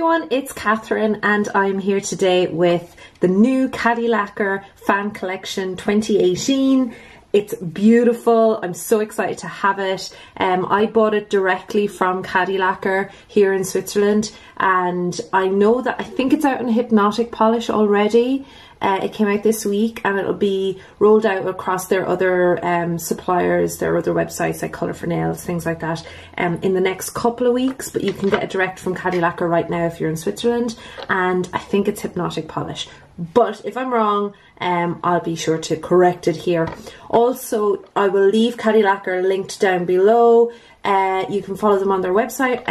everyone, it's Catherine and I'm here today with the new Cadillacquer Fan Collection 2018. It's beautiful. I'm so excited to have it. I bought it directly from Cadillacquer here in Switzerland, and I know that I think it's out in hypnotic polish already. It came out this week and it'll be rolled out across their other suppliers, their other websites like Colour for Nails, things like that, in the next couple of weeks. But you can get it direct from Cadillacquer right now if you're in Switzerland, and I think it's hypnotic polish. But if I'm wrong, I'll be sure to correct it here. Also, I will leave Cadillacquer linked down below. You can follow them on their website.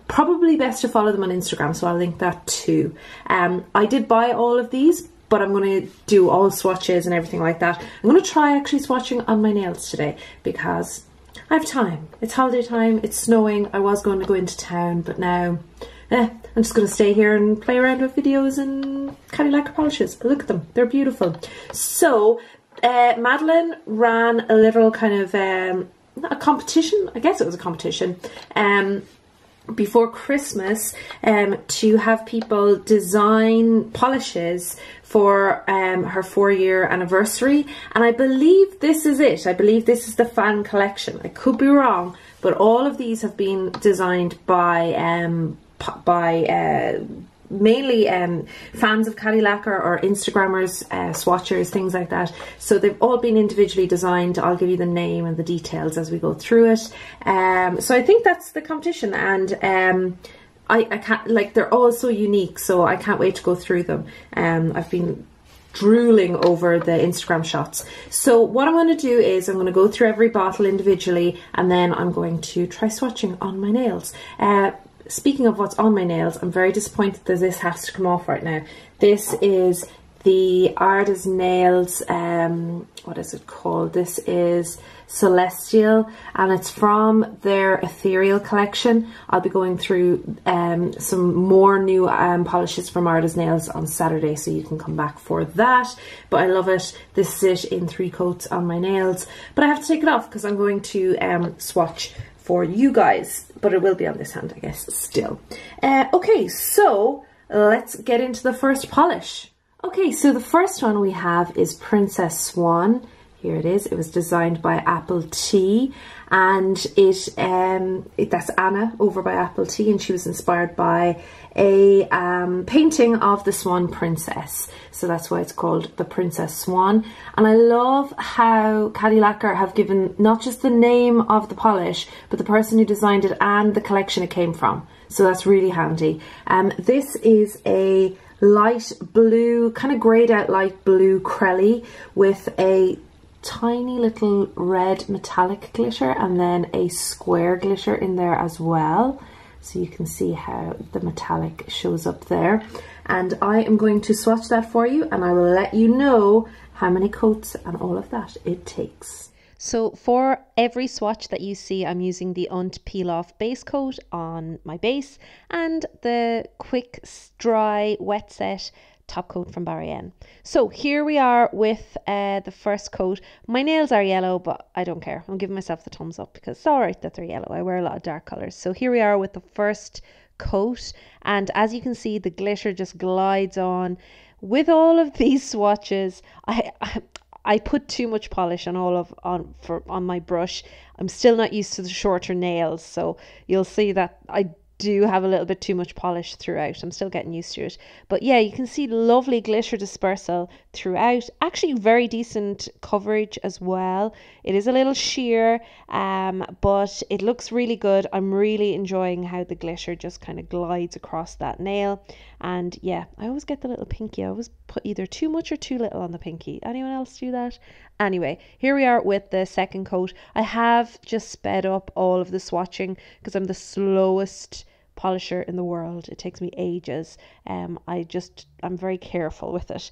Probably best to follow them on Instagram, so I'll link that too. I did buy all of these, but I'm going to do all swatches and everything like that. I'm going to try actually swatching on my nails today because I have time. It's holiday time, it's snowing. I was going to go into town, but now I'm just going to stay here and play around with videos and Cadillacquer polishes. Look at them, they're beautiful. So Madeline ran a little kind of a competition, I guess it was a competition, before Christmas, to have people design polishes for her 4-year anniversary, and I believe this is it. I believe this is the fan collection. I could be wrong, but all of these have been designed by mainly fans of Cadillacquer or Instagrammers, swatchers, things like that. So they've all been individually designed. I'll give you the name and the details as we go through it. So I think that's the competition, and I can't, like, they're all so unique, so I can't wait to go through them. I've been drooling over the Instagram shots. So what I'm going to do is I'm going to go through every bottle individually, and then I'm going to try swatching on my nails. Speaking of what's on my nails, I'm very disappointed that this has to come off right now. This is the Artist Nails, what is it called? This is Celestial, and it's from their Ethereal collection. I'll be going through some more new polishes from Artist Nails on Saturday, so you can come back for that. But I love it. This is it in 3 coats on my nails. But I have to take it off because I'm going to swatch for you guys, but it will be on this hand, I guess, still. Okay, so let's get into the first polish. Okay, so the first one we have is Princess Swan. Here it is. It was designed by Apple Tea, and that's Anna over by Apple Tea, and she was inspired by a painting of the Swan Princess. So that's why it's called the Princess Swan. And I love how Cadillacquer have given not just the name of the polish, but the person who designed it and the collection it came from. So that's really handy. This is a light blue, kind of greyed out light blue Crelly with a tiny little red metallic glitter and then a square glitter in there as well. So you can see how the metallic shows up there. And I am going to swatch that for you, and I will let you know how many coats and all of that it takes. So for every swatch that you see, I'm using the Unt Peel Off base coat on my base and the Quick Dry Wet Set top coat from Barry. So here we are with the first coat. My nails are yellow, but I don't care. I'm giving myself the thumbs up because it's alright that they're yellow. I wear a lot of dark colours. So here we are with the first coat, and as you can see, the glitter just glides on. With all of these swatches, I put too much polish on on my brush. I'm still not used to the shorter nails, so you'll see that I do have a little bit too much polish throughout. I'm still getting used to it, but yeah, you can see lovely glitter dispersal throughout. Actually very decent coverage as well. It is a little sheer, but it looks really good. I'm really enjoying how the glitter just kind of glides across that nail. And yeah, I always get the little pinky. I always put either too much or too little on the pinky. Anyone else do that? Anyway, here we are with the second coat. I have just sped up all of the swatching because I'm the slowest polisher in the world. It takes me ages. I'm very careful with it.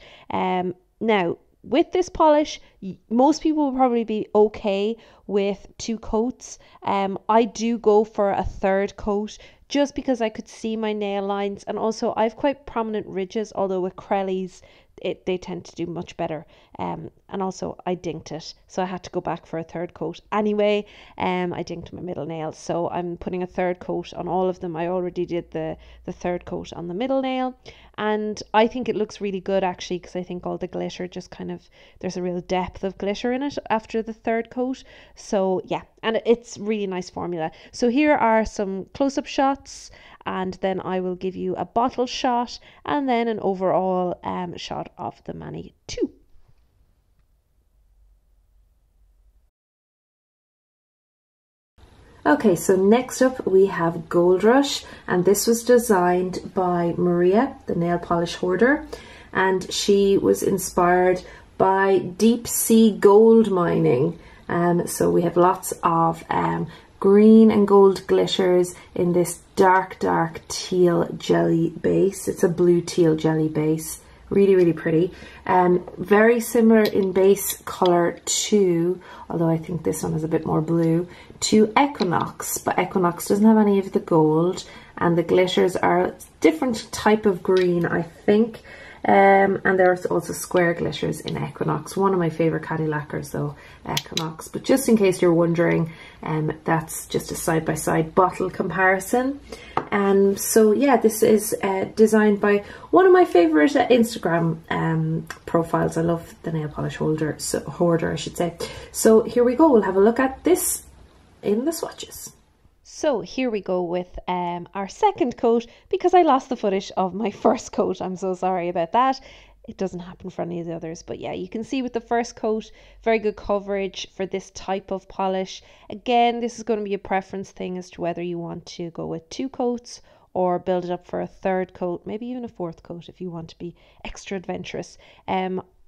Now, with this polish, most people will probably be okay with 2 coats. I do go for a 3rd coat just because I could see my nail lines, and also I've quite prominent ridges, although with Crellies they tend to do much better. And also I dinked it, so I had to go back for a third coat anyway. I dinked my middle nail, so I'm putting a third coat on all of them. I already did the third coat on the middle nail, and I think it looks really good actually, because I think all the glitter just kind of, there's a real depth of glitter in it after the third coat. So yeah, and it's really nice formula. So here are some close-up shots, and then I will give you a bottle shot and then an overall shot of the mani too. Okay, so next up we have Gold Rush, and this was designed by Maria, the nail polish hoarder, and she was inspired by deep sea gold mining. So we have lots of green and gold glitters in this dark teal jelly base. It's a blue teal jelly base. Really pretty. Very similar in base colour to, although I think this one is a bit more blue, to Equinox, but Equinox doesn't have any of the gold, and the glitters are a different type of green, I think. And there's also square glitters in Equinox. One of my favourite Cadillacquers though, Equinox. But just in case you're wondering, that's just a side-by-side bottle comparison. So yeah, this is designed by one of my favourite Instagram profiles. I love the nail polish hoarder, I should say. So here we go, we'll have a look at this in the swatches. So here we go with our second coat, because I lost the footage of my first coat. I'm so sorry about that. It doesn't happen for any of the others, but yeah, you can see with the first coat, very good coverage for this type of polish. Again, this is going to be a preference thing as to whether you want to go with 2 coats or build it up for a third coat, maybe even a fourth coat if you want to be extra adventurous.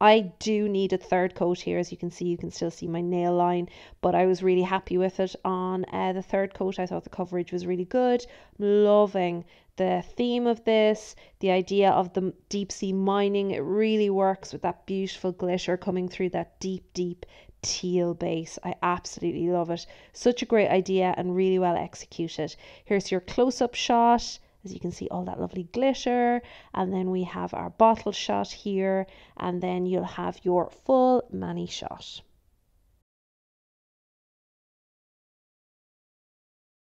I do need a third coat here. As you can still see my nail line, but I was really happy with it on the third coat. I thought the coverage was really good. I'm loving the theme of this, the idea of the deep sea mining. It really works with that beautiful glitter coming through that deep teal base. I absolutely love it. Such a great idea and really well executed. Here's your close-up shot. As you can see, all that lovely glitter, and then we have our bottle shot here, and then you'll have your full mani shot.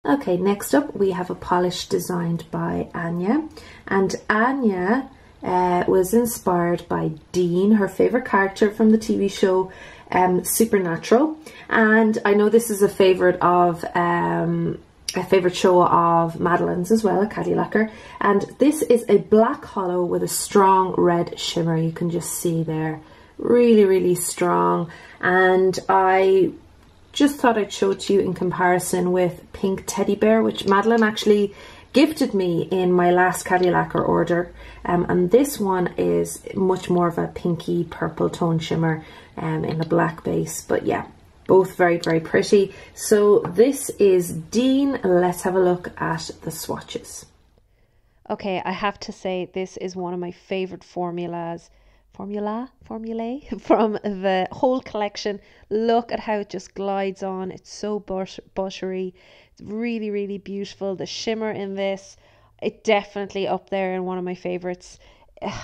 Okay, next up we have a polish designed by Anya, and Anya was inspired by Dean, her favourite character from the TV show Supernatural, and I know this is a favourite show of Madeline's as well, a Cadillacquer, and this is a black hollow with a strong red shimmer. You can just see there, really strong, and I just thought I'd show it to you in comparison with Pink Teddy Bear, which Madeline actually gifted me in my last Cadillacquer order, and this one is much more of a pinky purple tone shimmer in a black base. But yeah, both very pretty. So this is Dean. Let's have a look at the swatches. Okay, I have to say this is one of my favorite formulae from the whole collection. Look at how it just glides on. It's so buttery. It's really beautiful. The shimmer in this, it definitely up there in one of my favorites.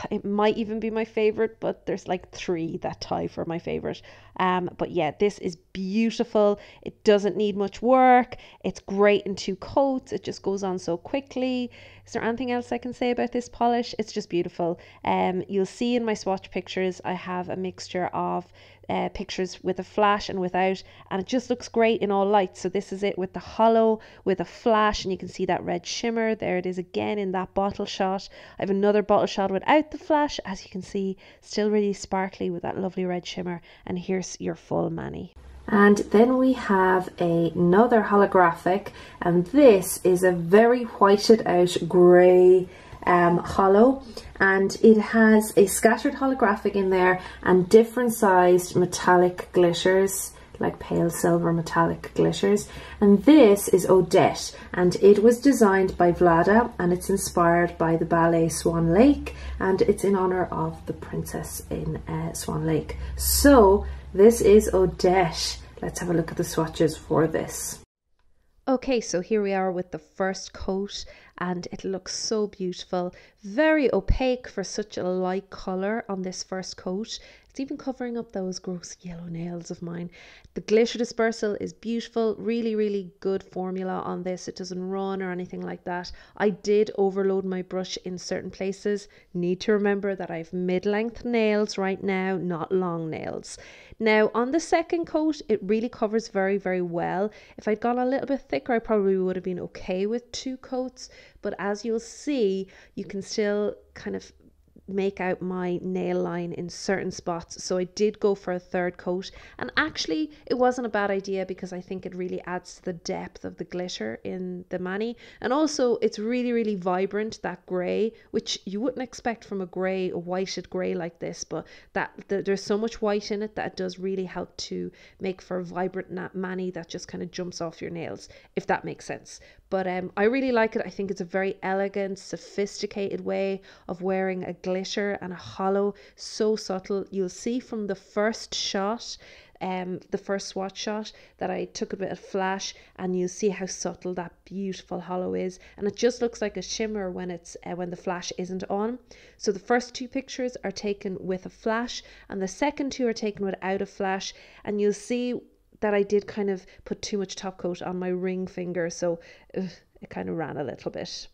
It might even be my favorite, but there's like 3 that tie for my favorite. But yeah, this is beautiful. It doesn't need much work. It's great in 2 coats. It just goes on so quickly. Is there anything else I can say about this polish? It's just beautiful. You'll see in my swatch pictures I have a mixture of pictures with a flash and without, and it just looks great in all lights. So this is it with the hollow, with a flash, and you can see that red shimmer. There it is again in that bottle shot. I have another bottle shot without the flash, as you can see, still really sparkly with that lovely red shimmer. And here's your full mani. And then we have another holographic, and this is a very whited out grey hollow, and it has a scattered holographic in there and different sized metallic glitters, like pale silver metallic glitters. And this is Odette, and it was designed by Vlada, and it's inspired by the ballet Swan Lake, and it's in honor of the princess in Swan Lake. So this is Odette. Let's have a look at the swatches for this. Okay, so here we are with the first coat, and it looks so beautiful. Very opaque for such a light colour on this first coat. It's even covering up those gross yellow nails of mine. The glitter dispersal is beautiful. Really, really good formula on this. It doesn't run or anything like that. I did overload my brush in certain places. Need to remember that I have mid-length nails right now, not long nails. Now on the second coat, it really covers very, very well. If I'd gone a little bit thicker, I probably would have been okay with 2 coats. But as you'll see, you can still kind of make out my nail line in certain spots, so I did go for a third coat, and actually it wasn't a bad idea because I think it really adds to the depth of the glitter in the mani, and also it's really, really vibrant, that grey, which you wouldn't expect from a grey, a whited grey like this, but there's so much white in it that it does really help to make for a vibrant mani that just kind of jumps off your nails, if that makes sense. But I really like it. I think it's a very elegant, sophisticated way of wearing a glitter and a hollow, so subtle. You'll see from the first shot, the first swatch shot, that I took a bit of flash, and you'll see how subtle that beautiful hollow is, and it just looks like a shimmer when it's when the flash isn't on. So the first 2 pictures are taken with a flash, and the second 2 are taken without a flash, and you'll see that I did kind of put too much top coat on my ring finger, so it kind of ran a little bit.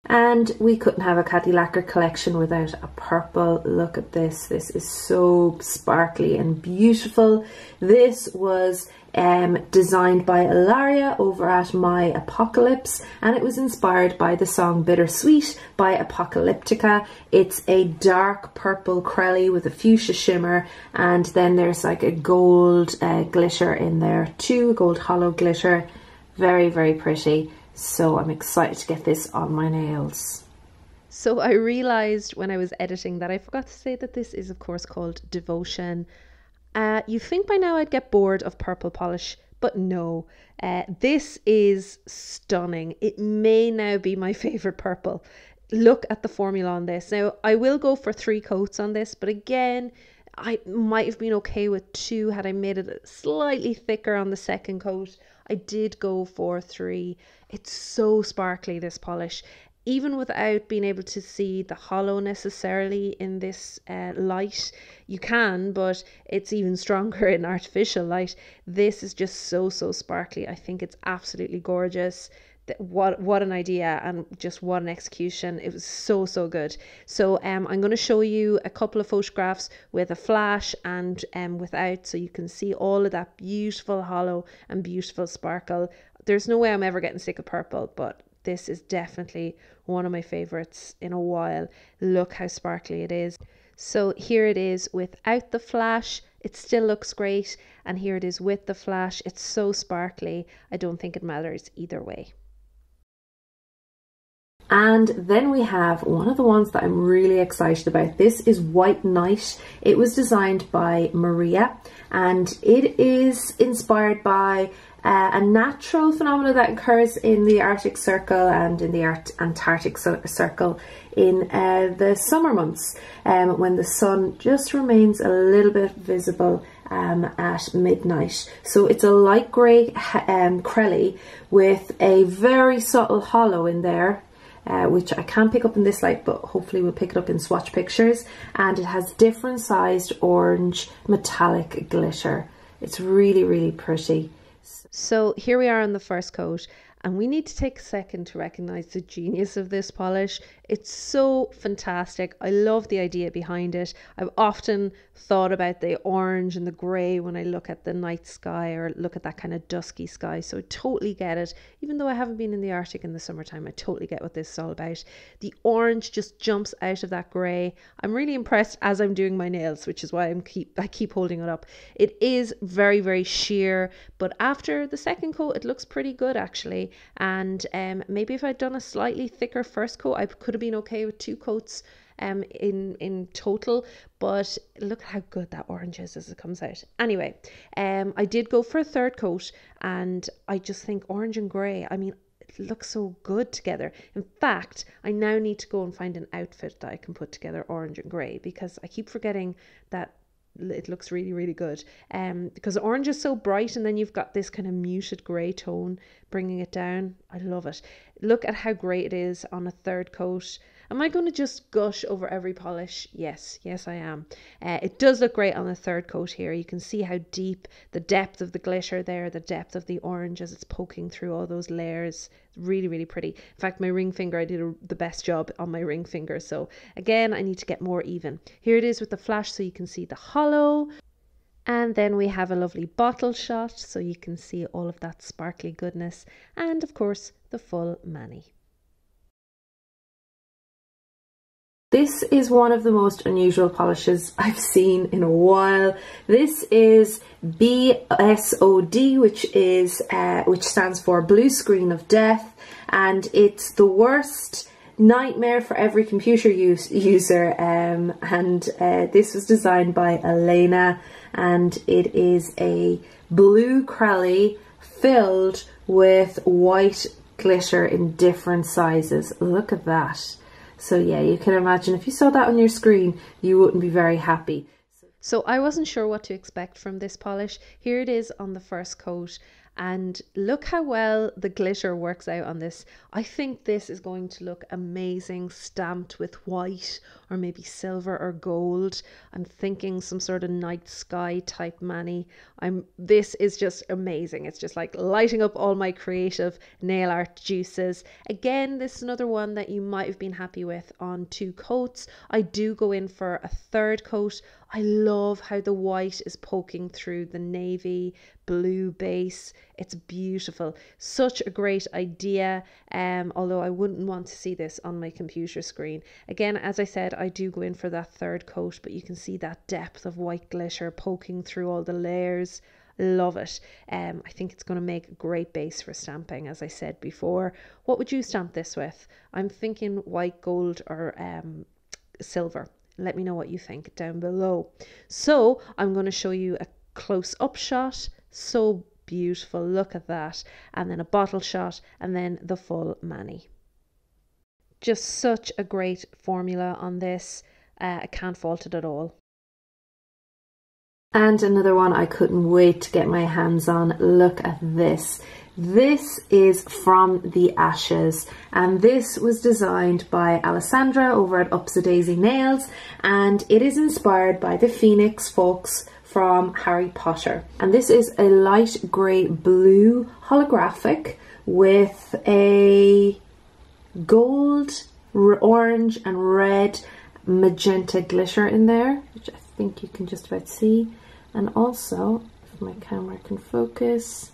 And we couldn't have a Cadillacquer collection without a purple. Look at this. This is so sparkly and beautiful. This was designed by Ilaria over at My Apocalypse, and it was inspired by the song Bittersweet by Apocalyptica. It's a dark purple crelly with a fuchsia shimmer, and then there's like a gold glitter in there too, gold hollow glitter. Very, very pretty. So I'm excited to get this on my nails. So I realised when I was editing that I forgot to say that this is of course called Devotion. You think by now I'd get bored of purple polish, but no. This is stunning. It may now be my favourite purple. Look at the formula on this. Now I will go for 3 coats on this, but again, I might have been okay with 2 had I made it slightly thicker on the second coat. I did go for 3. It's so sparkly, this polish. Even without being able to see the hollow necessarily in this light, you can, but it's even stronger in artificial light. This is just so sparkly. I think it's absolutely gorgeous. What an idea, and just what an execution. It was so good. So I'm going to show you a couple of photographs with a flash and without, so you can see all of that beautiful hollow and beautiful sparkle. There's no way I'm ever getting sick of purple, but this is definitely one of my favorites in a while. Look how sparkly it is. So here it is without the flash. It still looks great, and here it is with the flash. It's so sparkly. I don't think it matters either way. And then we have one of the ones that I'm really excited about. This is White Night. It was designed by Maria, and it is inspired by a natural phenomenon that occurs in the Arctic Circle and in the Antarctic Circle in the summer months, when the sun just remains a little bit visible at midnight. So it's a light grey crelly with a very subtle hollow in there, which I can't pick up in this light, but hopefully we'll pick it up in swatch pictures. And it has different sized orange metallic glitter. It's really pretty. So here we are on the first coat, and we need to take a second to recognize the genius of this polish. It's so fantastic. I love the idea behind it. I've often thought about the orange and the grey when I look at the night sky or look at that kind of dusky sky. So I totally get it. Even though I haven't been in the Arctic in the summertime, I totally get what this is all about. The orange just jumps out of that grey. I'm really impressed as I'm doing my nails, which is why I keep holding it up. It is very sheer, but after the second coat, it looks pretty good actually. And maybe if I'd done a slightly thicker first coat, I could have been okay with 2 coats in total, but look how good that orange is as it comes out. Anyway, I did go for a third coat, and I just think orange and grey, I mean, it looks so good together. In fact, I now need to go and find an outfit that I can put together orange and grey, because I keep forgetting that it looks really, really good. Because orange is so bright, and then you've got this kind of muted grey tone bringing it down. I love it. Look at how great it is on a third coat. Am I going to just gush over every polish? Yes, I am. It does look great on the third coat here. You can see how deep, the depth of the glitter there, the depth of the orange as it's poking through all those layers. Really, really pretty. In fact, my ring finger, I did the best job on my ring finger. So again, I need to get more even. Here it is with the flash so you can see the hollow. And then we have a lovely bottle shot so you can see all of that sparkly goodness. And of course, the full mani. This is one of the most unusual polishes I've seen in a while. This is BSOD, which stands for Blue Screen of Death, and it's the worst nightmare for every computer user. This was designed by Elena, and it is a blue crowley filled with white glitter in different sizes. Look at that. So yeah, you can imagine if you saw that on your screen, you wouldn't be very happy. So I wasn't sure what to expect from this polish. Here it is on the first coat, and look how well the glitter works out on this. I think this is going to look amazing stamped with white or maybe silver or gold. I'm thinking some sort of night sky type mani. This is just amazing. It's just like lighting up all my creative nail art juices. Again, this is another one that you might have been happy with on 2 coats. I do go in for a third coat. I love how the white is poking through the navy blue base. It's beautiful. Such a great idea, although I wouldn't want to see this on my computer screen. Again, as I said, I do go in for that third coat, but you can see that depth of white glitter poking through all the layers. Love it. I think it's going to make a great base for stamping, as I said before. What would you stamp this with? I'm thinking white, gold, or silver. Let me know what you think down below. So I'm going to show you a close-up shot. So beautiful. Look at that. And then a bottle shot, and then the full mani. Just such a great formula on this. I can't fault it at all. And another one I couldn't wait to get my hands on. Look at this. This is from the Ashes, and this was designed by Alessandra over at Ups a Daisy Nails, and it is inspired by the Phoenix folks from Harry Potter. And this is a light grey blue holographic with a gold, orange and red magenta glitter in there, which I think you can just about see. And also, if my camera can focus,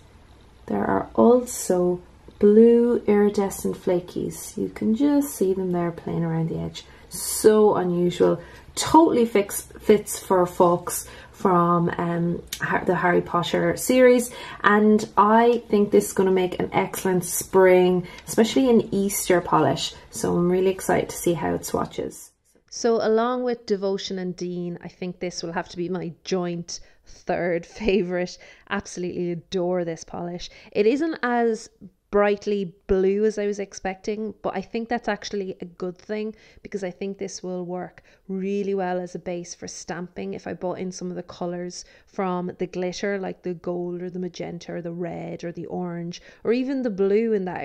there are also blue iridescent flakies. You can just see them there playing around the edge. So unusual. Totally fits for folks from the Harry Potter series, and I think this is going to make an excellent spring, especially an Easter polish. So I'm really excited to see how it swatches. So along with Devotion and Dean, I think this will have to be my joint third favourite. Absolutely adore this polish. It isn't as brightly blue as I was expecting, but I think that's actually a good thing, because I think this will work really well as a base for stamping if I brought in some of the colours from the glitter, like the gold or the magenta or the red or the orange, or even the blue in that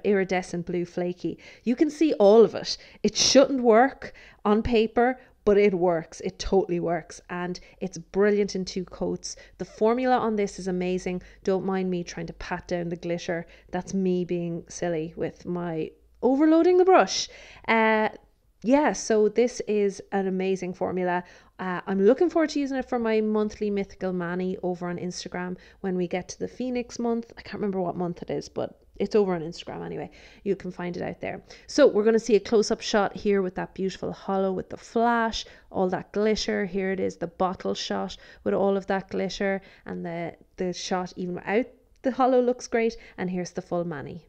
iridescent blue flaky. You can see all of it. It shouldn't work on paper, but it works. It totally works, and it's brilliant in 2 coats. The formula on this is amazing. Don't mind me trying to pat down the glitter. That's me being silly with my overloading the brush. Yeah, so this is an amazing formula. I'm looking forward to using it for my monthly Mythical Mani over on Instagram when we get to the Phoenix month. I can't remember what month it is, but it's over on Instagram anyway. You can find it out there. So we're going to see a close-up shot here with that beautiful hollow with the flash, all that glitter. Here it is, the bottle shot with all of that glitter, and the shot even without the hollow looks great. And here's the full mani.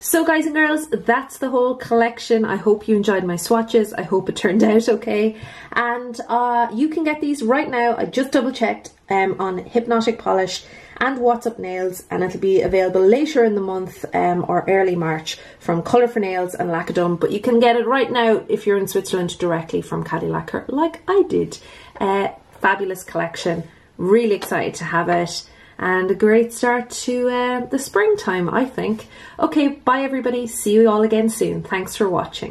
So guys and girls, that's the whole collection. I hope you enjoyed my swatches. I hope it turned out okay. And you can get these right now. I just double checked on Hypnotic Polish, and What's Up Nails, and it'll be available later in the month or early March from Colour for Nails and Lacquerdome, but you can get it right now if you're in Switzerland directly from Cadillacquer, like I did. Fabulous collection, really excited to have it, and a great start to the springtime, I think. Okay, bye everybody, see you all again soon. Thanks for watching.